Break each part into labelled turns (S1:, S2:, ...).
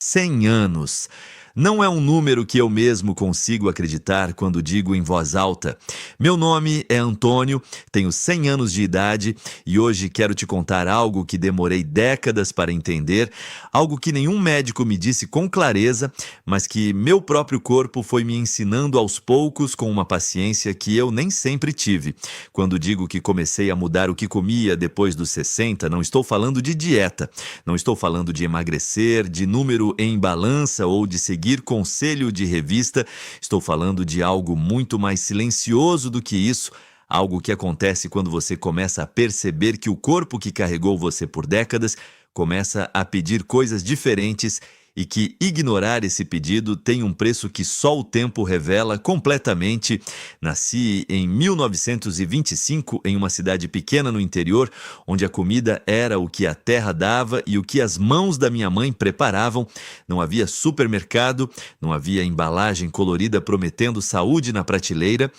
S1: 100 anos. Não é um número que eu mesmo consigo acreditar quando digo em voz alta. Meu nome é Antônio, tenho 100 anos de idade e hoje quero te contar algo que demorei décadas para entender, algo que nenhum médico me disse com clareza, mas que meu próprio corpo foi me ensinando aos poucos com uma paciência que eu nem sempre tive. Quando digo que comecei a mudar o que comia depois dos 60, não estou falando de dieta, não estou falando de emagrecer, de número em balança ou de seguir conselho de revista. Estou falando de algo muito mais silencioso do que isso, algo que acontece quando você começa a perceber que o corpo que carregou você por décadas começa a pedir coisas diferentes e que ignorar esse pedido tem um preço que só o tempo revela completamente. Nasci em 1925 em uma cidade pequena no interior, onde a comida era o que a terra dava e o que as mãos da minha mãe preparavam. Não havia supermercado, não havia embalagem colorida prometendo saúde na prateleira.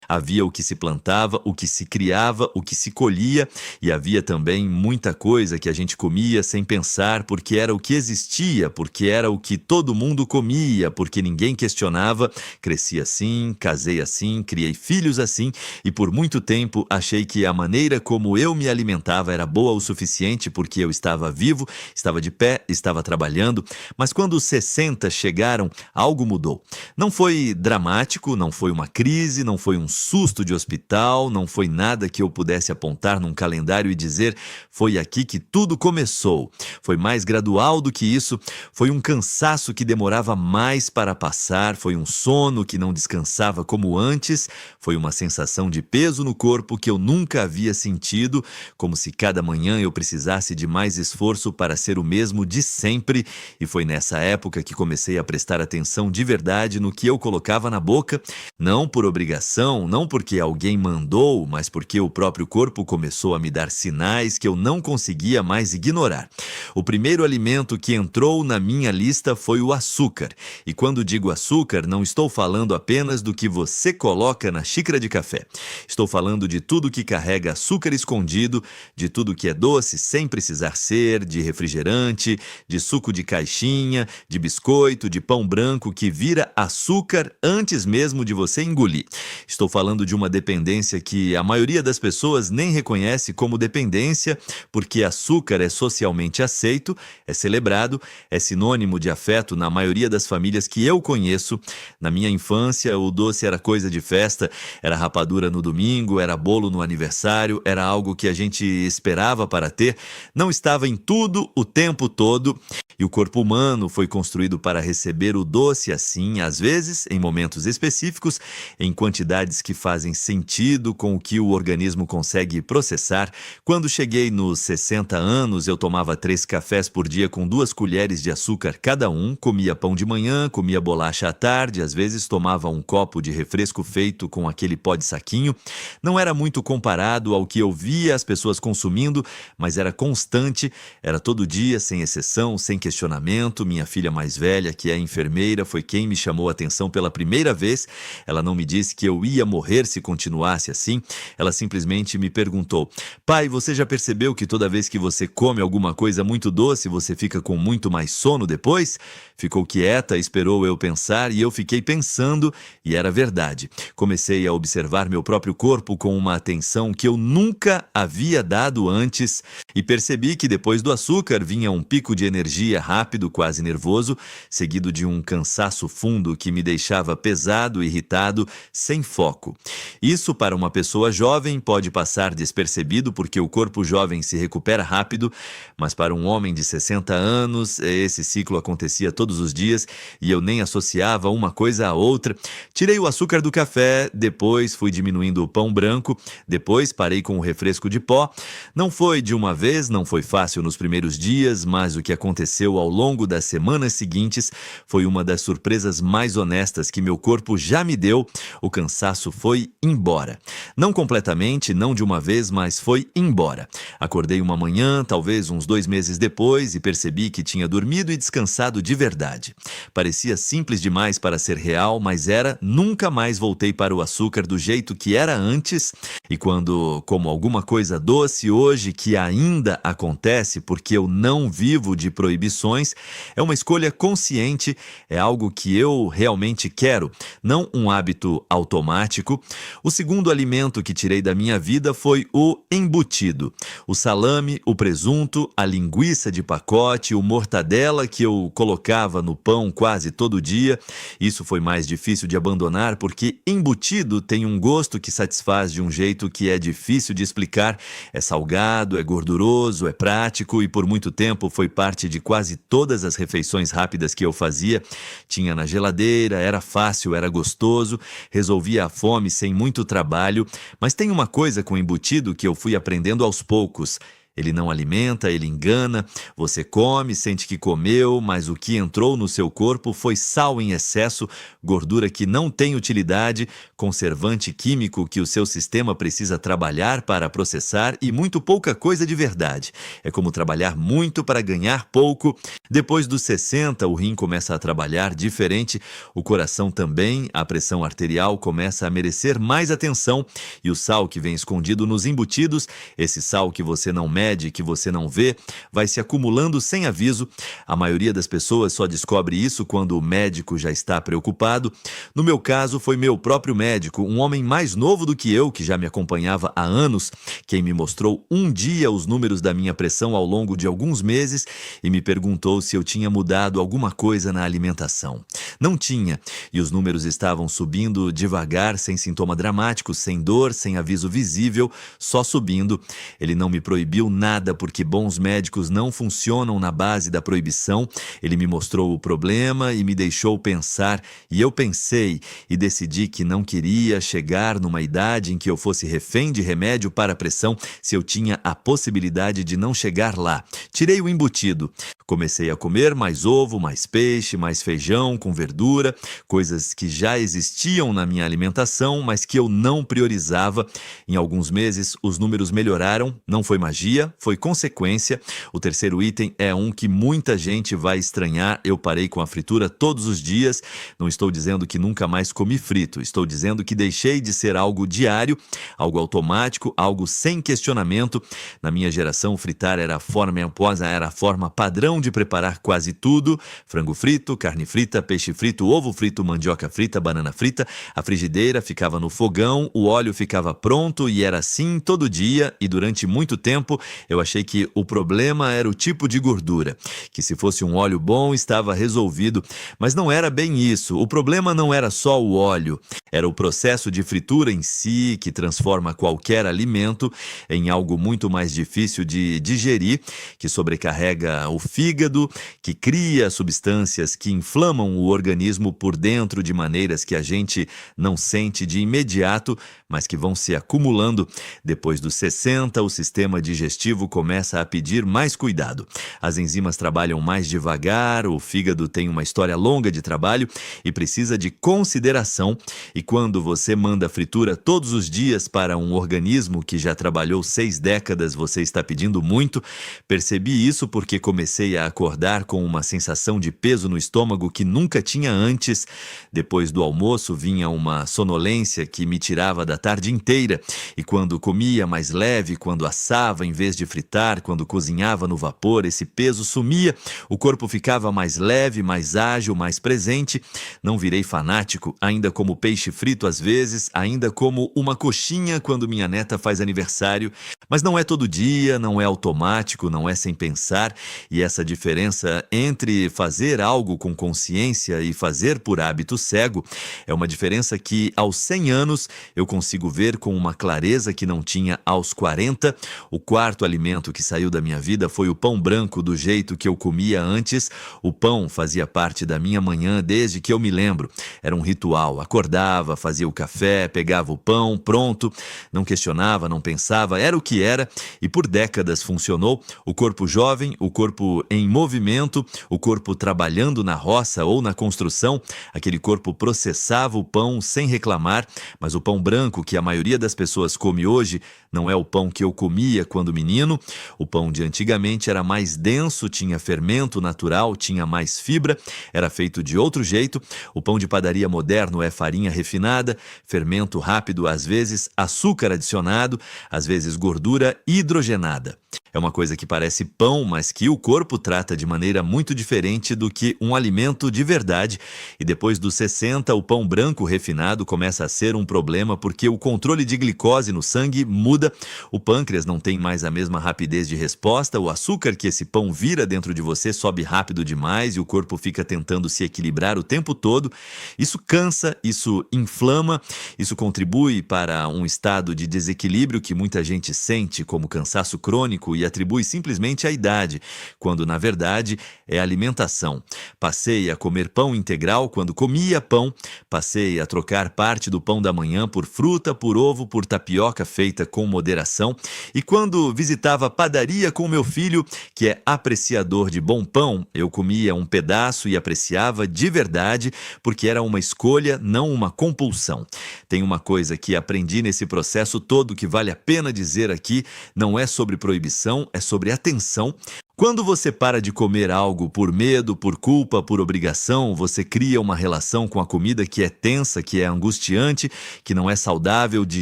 S1: Havia o que se plantava, o que se criava, o que se colhia, e havia também muita coisa que a gente comia sem pensar, porque era o que existia, porque era o que todo mundo comia, porque ninguém questionava. Cresci assim, casei assim, criei filhos assim, e por muito tempo achei que a maneira como eu me alimentava era boa o suficiente, porque eu estava vivo, estava de pé, estava trabalhando. Mas quando os 60 chegaram, algo mudou. Não foi dramático, não foi uma crise, não foi um susto de hospital, não foi nada que eu pudesse apontar num calendário e dizer: foi aqui que tudo começou. Foi mais gradual do que isso, foi um cansaço que demorava mais para passar, foi um sono que não descansava como antes, foi uma sensação de peso no corpo que eu nunca havia sentido, como se cada manhã eu precisasse de mais esforço para ser o mesmo de sempre, e foi nessa época que comecei a prestar atenção de verdade no que eu colocava na boca, não por obrigação, não porque alguém mandou, mas porque o próprio corpo começou a me dar sinais que eu não conseguia mais ignorar. O primeiro alimento que entrou na minha lista foi o açúcar. E quando digo açúcar, não estou falando apenas do que você coloca na xícara de café. Estou falando de tudo que carrega açúcar escondido, de tudo que é doce sem precisar ser, de refrigerante, de suco de caixinha, de biscoito, de pão branco que vira açúcar antes mesmo de você engolir. Estou falando de uma dependência que a maioria das pessoas nem reconhece como dependência, porque açúcar é socialmente aceito, é celebrado, é sinônimo de afeto na maioria das famílias que eu conheço. Na minha infância, o doce era coisa de festa, era rapadura no domingo, era bolo no aniversário, era algo que a gente esperava para ter, não estava em tudo o tempo todo. E o corpo humano foi construído para receber o doce assim, às vezes, em momentos específicos, em quantidades que fazem sentido com o que o organismo consegue processar. Quando cheguei nos 60 anos, eu tomava 3 cafés por dia com 2 colheres de açúcar cada um, comia pão de manhã, comia bolacha à tarde, às vezes tomava um copo de refresco feito com aquele pó de saquinho. Não era muito comparado ao que eu via as pessoas consumindo, mas era constante, era todo dia, sem exceção, sem questionamento. Minha filha mais velha, que é enfermeira, foi quem me chamou a atenção pela primeira vez. Ela não me disse que eu ia morrer se continuasse assim. Ela simplesmente me perguntou: pai, você já percebeu que toda vez que você come alguma coisa muito doce, você fica com muito mais sono depois? Ficou quieta, esperou eu pensar e eu fiquei pensando, e era verdade. Comecei a observar meu próprio corpo com uma atenção que eu nunca havia dado antes e percebi que depois do açúcar vinha um pico de energia rápido, quase nervoso, seguido de um cansaço fundo que me deixava pesado, irritado, sem foco. Isso para uma pessoa jovem pode passar despercebido porque o corpo jovem se recupera rápido, mas para um homem de 60 anos, esse ciclo acontecia todos os dias e eu nem associava uma coisa à outra. Tirei o açúcar do café, depois fui diminuindo o pão branco, depois parei com o refresco de pó. Não foi de uma vez, não foi fácil nos primeiros dias, mas o que aconteceu ao longo das semanas seguintes foi uma das surpresas mais honestas que meu corpo já me deu. O cansaço foi embora. Não completamente, não de uma vez, mas foi embora. Acordei uma manhã, talvez uns 2 meses depois, e percebi que tinha dormido e descansado de verdade. verdade. Parecia simples demais para ser real, mas era. Nunca mais voltei para o açúcar do jeito que era antes, e quando como alguma coisa doce hoje, que ainda acontece porque eu não vivo de proibições, é uma escolha consciente, é algo que eu realmente quero, não um hábito automático. O segundo alimento que tirei da minha vida foi o embutido. O salame, o presunto, a linguiça de pacote, o mortadela que eu colocava no pão quase todo dia. Isso foi mais difícil de abandonar porque embutido tem um gosto que satisfaz de um jeito que é difícil de explicar. É salgado, é gorduroso, é prático e por muito tempo foi parte de quase todas as refeições rápidas que eu fazia. Tinha na geladeira, era fácil, era gostoso, resolvia a fome sem muito trabalho. Mas tem uma coisa com embutido que eu fui aprendendo aos poucos. Ele não alimenta, ele engana. Você come, sente que comeu, mas o que entrou no seu corpo foi sal em excesso, gordura que não tem utilidade, conservante químico que o seu sistema precisa trabalhar para processar e muito pouca coisa de verdade. É como trabalhar muito para ganhar pouco. Depois dos 60, o rim começa a trabalhar diferente, o coração também, a pressão arterial começa a merecer mais atenção e o sal que vem escondido nos embutidos, esse sal que você não mede, que você não vê, vai se acumulando sem aviso. A maioria das pessoas só descobre isso quando o médico já está preocupado. No meu caso, foi meu próprio médico, um homem mais novo do que eu, que já me acompanhava há anos, quem me mostrou um dia os números da minha pressão ao longo de alguns meses e me perguntou se eu tinha mudado alguma coisa na alimentação. Não tinha, e os números estavam subindo devagar, sem sintoma dramático, sem dor, sem aviso visível, só subindo. Ele não me proibiu nada porque bons médicos não funcionam na base da proibição. Ele me mostrou o problema e me deixou pensar, e eu pensei e decidi que não queria chegar numa idade em que eu fosse refém de remédio para a pressão se eu tinha a possibilidade de não chegar lá. Tirei o embutido. Comecei a comer mais ovo, mais peixe, mais feijão com verdura, coisas que já existiam na minha alimentação, mas que eu não priorizava. Em alguns meses, os números melhoraram, não foi magia, foi consequência. O terceiro item é um que muita gente vai estranhar. Eu parei com a fritura todos os dias. Não estou dizendo que nunca mais comi frito, estou dizendo que deixei de ser algo diário, algo automático, algo sem questionamento. Na minha geração, fritar era a forma padrão de preparar quase tudo: frango frito, carne frita, peixe frito, ovo frito, mandioca frita, banana frita. A frigideira ficava no fogão, o óleo ficava pronto e era assim todo dia, e durante muito tempo eu achei que o problema era o tipo de gordura, que se fosse um óleo bom estava resolvido, mas não era bem isso. O problema não era só o óleo, era o processo de fritura em si, que transforma qualquer alimento em algo muito mais difícil de digerir, que sobrecarrega o fígado, que cria substâncias que inflamam o organismo por dentro de maneiras que a gente não sente de imediato, mas que vão se acumulando. Depois dos 60, o sistema digestivo começa a pedir mais cuidado. As enzimas trabalham mais devagar, o fígado tem uma história longa de trabalho e precisa de consideração. E quando você manda fritura todos os dias para um organismo que já trabalhou 6 décadas, você está pedindo muito. Percebi isso porque comecei a acordar com uma sensação de peso no estômago que nunca tinha antes. Depois do almoço vinha uma sonolência que me tirava da tarde inteira. E quando comia mais leve, quando assava em vez de fritar, quando cozinhava no vapor, esse peso sumia. O corpo ficava mais leve, mais ágil, mais presente. Não virei fanático, ainda como peixe frito às vezes, ainda como uma coxinha quando minha neta faz aniversário. Mas não é todo dia, não é automático, não é sem pensar. E essa diferença entre fazer algo com consciência e fazer por hábito cego é uma diferença que aos 100 anos eu consigo ver com uma clareza que não tinha aos 40. O quarto alimento que saiu da minha vida foi o pão branco do jeito que eu comia antes. O pão fazia parte da minha manhã desde que eu me lembro. Era um ritual. Acordava, fazia o café, pegava o pão, pronto. Não questionava, não pensava. Era o que que era e por décadas funcionou, o corpo jovem, o corpo em movimento, o corpo trabalhando na roça ou na construção, aquele corpo processava o pão sem reclamar, mas o pão branco que a maioria das pessoas come hoje não é o pão que eu comia quando menino. O pão de antigamente era mais denso, tinha fermento natural, tinha mais fibra, era feito de outro jeito. O pão de padaria moderno é farinha refinada, fermento rápido, às vezes açúcar adicionado, às vezes gordura hidrogenada. É uma coisa que parece pão, mas que o corpo trata de maneira muito diferente do que um alimento de verdade. E depois dos 60, o pão branco refinado começa a ser um problema porque o controle de glicose no sangue muda, o pâncreas não tem mais a mesma rapidez de resposta, o açúcar que esse pão vira dentro de você sobe rápido demais e o corpo fica tentando se equilibrar o tempo todo. Isso cansa, isso inflama, isso contribui para um estado de desequilíbrio que muita gente sente como cansaço crônico e atribui simplesmente à idade, quando na verdade é alimentação. Passei a comer pão integral quando comia pão, passei a trocar parte do pão da manhã por fruta, por ovo, por tapioca feita com moderação, e quando visitava a padaria com meu filho, que é apreciador de bom pão, eu comia um pedaço e apreciava de verdade, porque era uma escolha, não uma compulsão. Tem uma coisa que aprendi nesse processo todo que vale a pena dizer aqui, não é sobre proibição, é sobre atenção. Quando você para de comer algo por medo, por culpa, por obrigação, você cria uma relação com a comida que é tensa, que é angustiante, que não é saudável de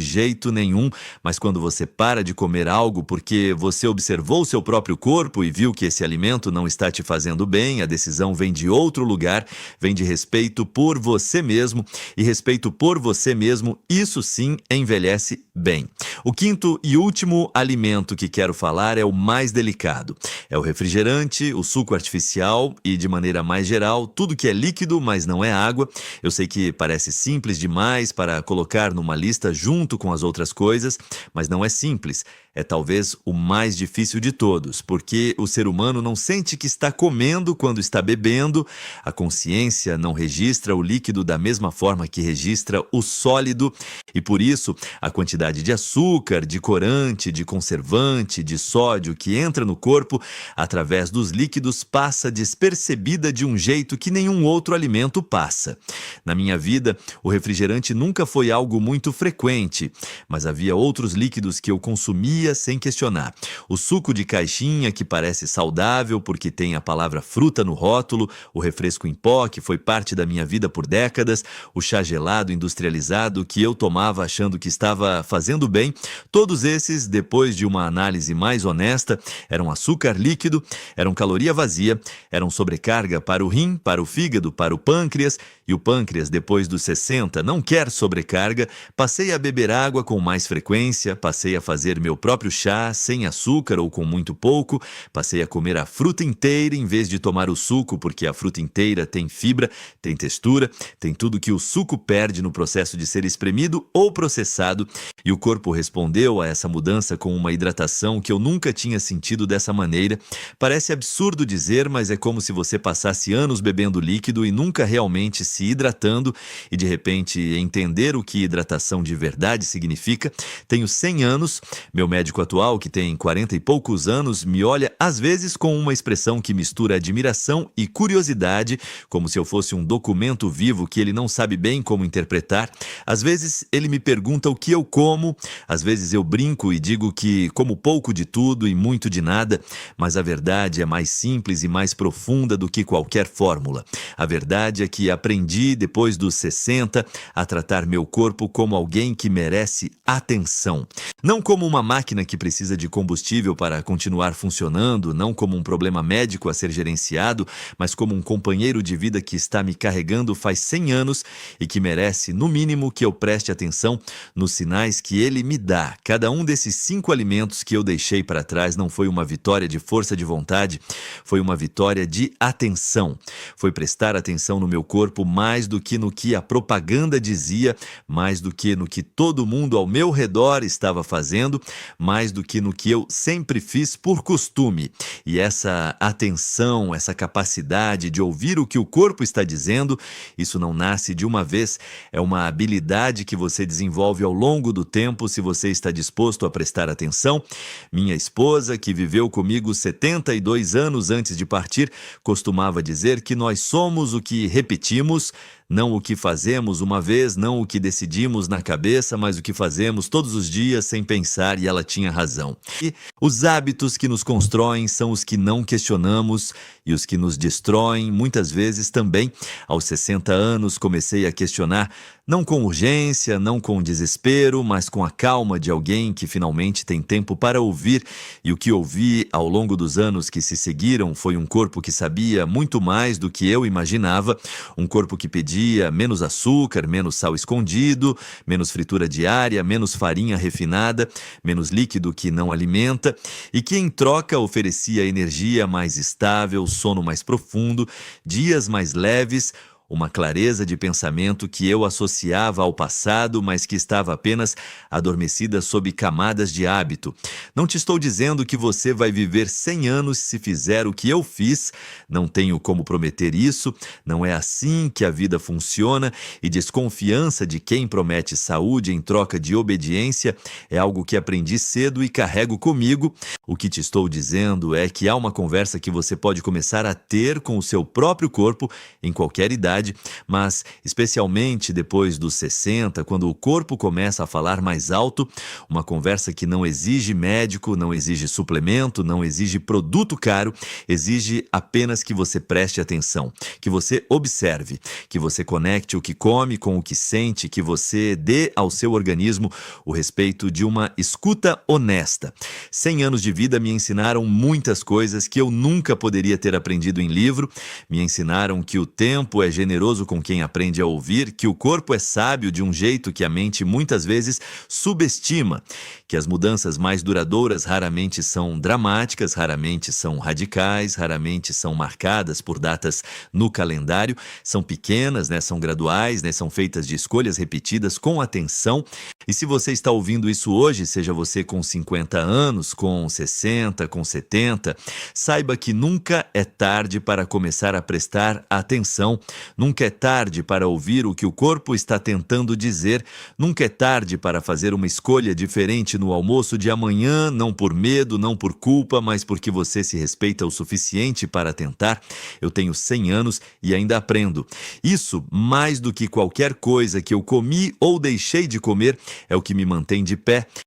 S1: jeito nenhum. Mas quando você para de comer algo porque você observou o seu próprio corpo e viu que esse alimento não está te fazendo bem, a decisão vem de outro lugar, vem de respeito por você mesmo. E respeito por você mesmo, isso sim envelhece bem. O quinto e último alimento que quero falar é o mais delicado. É o refrigerante, o suco artificial e, de maneira mais geral, tudo que é líquido, mas não é água. Eu sei que parece simples demais para colocar numa lista junto com as outras coisas, mas não é simples. É talvez o mais difícil de todos, porque o ser humano não sente que está comendo quando está bebendo, a consciência não registra o líquido da mesma forma que registra o sólido, e por isso a quantidade de açúcar, de corante, de conservante, de sódio que entra no corpo através dos líquidos passa despercebida de um jeito que nenhum outro alimento passa. Na minha vida, o refrigerante nunca foi algo muito frequente, mas havia outros líquidos que eu consumia sem questionar. O suco de caixinha, que parece saudável porque tem a palavra fruta no rótulo, o refresco em pó, que foi parte da minha vida por décadas, o chá gelado industrializado que eu tomava achando que estava fazendo bem, todos esses, depois de uma análise mais honesta, eram açúcar líquido, eram caloria vazia, eram sobrecarga para o rim, para o fígado, para o pâncreas, e o pâncreas, depois dos 60, não quer sobrecarga. Passei a beber água com mais frequência, passei a fazer meu próprio chá, sem açúcar ou com muito pouco, passei a comer a fruta inteira em vez de tomar o suco, porque a fruta inteira tem fibra, tem textura, tem tudo que o suco perde no processo de ser espremido ou processado, e o corpo respondeu a essa mudança com uma hidratação que eu nunca tinha sentido dessa maneira. Parece absurdo dizer, mas é como se você passasse anos bebendo líquido e nunca realmente se hidratando e de repente entender o que hidratação de verdade significa. Tenho 100 anos, meu médico atual, que tem 40 e poucos anos, me olha às vezes com uma expressão que mistura admiração e curiosidade, como se eu fosse um documento vivo que ele não sabe bem como interpretar. Às vezes ele me pergunta o que eu como, às vezes eu brinco e digo que como pouco de tudo e muito de nada, mas a verdade é mais simples e mais profunda do que qualquer fórmula. A verdade é que aprendi, depois dos 60, a tratar meu corpo como alguém que merece atenção. Não como uma máquina que precisa de combustível para continuar funcionando, não como um problema médico a ser gerenciado, mas como um companheiro de vida que está me carregando faz 100 anos e que merece, no mínimo, que eu preste atenção nos sinais que ele me dá. Cada um desses 5 alimentos que eu deixei para trás não foi uma vitória de força de vontade, foi uma vitória de atenção. Foi prestar prestar atenção no meu corpo mais do que no que a propaganda dizia, mais do que no que todo mundo ao meu redor estava fazendo, mais do que no que eu sempre fiz por costume. E essa atenção, essa capacidade de ouvir o que o corpo está dizendo, isso não nasce de uma vez, é uma habilidade que você desenvolve ao longo do tempo se você está disposto a prestar atenção. Minha esposa, que viveu comigo 72 anos antes de partir, costumava dizer que nós somos o que repetimos, não o que fazemos uma vez, não o que decidimos na cabeça, mas o que fazemos todos os dias sem pensar, e ela tinha razão. E os hábitos que nos constroem são os que não questionamos e os que nos destroem, muitas vezes também. Aos 60 anos comecei a questionar, não com urgência, não com desespero, mas com a calma de alguém que finalmente tem tempo para ouvir. E o que ouvi ao longo dos anos que se seguiram foi um corpo que sabia muito mais do que eu imaginava, um corpo que pedia menos açúcar, menos sal escondido, menos fritura diária, menos farinha refinada, menos líquido que não alimenta, e que em troca oferecia energia mais estável, sono mais profundo, dias mais leves, uma clareza de pensamento que eu associava ao passado, mas que estava apenas adormecida sob camadas de hábito. Não te estou dizendo que você vai viver 100 anos se fizer o que eu fiz, não tenho como prometer isso, não é assim que a vida funciona, e desconfiança de quem promete saúde em troca de obediência é algo que aprendi cedo e carrego comigo. O que te estou dizendo é que há uma conversa que você pode começar a ter com o seu próprio corpo em qualquer idade, mas especialmente depois dos 60, quando o corpo começa a falar mais alto, uma conversa que não exige médico, não exige suplemento, não exige produto caro, exige apenas que você preste atenção, que você observe, que você conecte o que come com o que sente, que você dê ao seu organismo o respeito de uma escuta honesta. 100 anos de vida me ensinaram muitas coisas que eu nunca poderia ter aprendido em livro, me ensinaram que o tempo é generoso com quem aprende a ouvir, que o corpo é sábio de um jeito que a mente muitas vezes subestima, que as mudanças mais duradouras raramente são dramáticas, raramente são radicais, raramente são marcadas por datas no calendário, são pequenas, são graduais, são feitas de escolhas repetidas com atenção. E se você está ouvindo isso hoje, seja você com 50 anos, com 60, com 70, saiba que nunca é tarde para começar a prestar atenção. Nunca é tarde para ouvir o que o corpo está tentando dizer. Nunca é tarde para fazer uma escolha diferente no almoço de amanhã, não por medo, não por culpa, mas porque você se respeita o suficiente para tentar. Eu tenho 100 anos e ainda aprendo. Isso, mais do que qualquer coisa que eu comi ou deixei de comer, é o que me mantém de pé.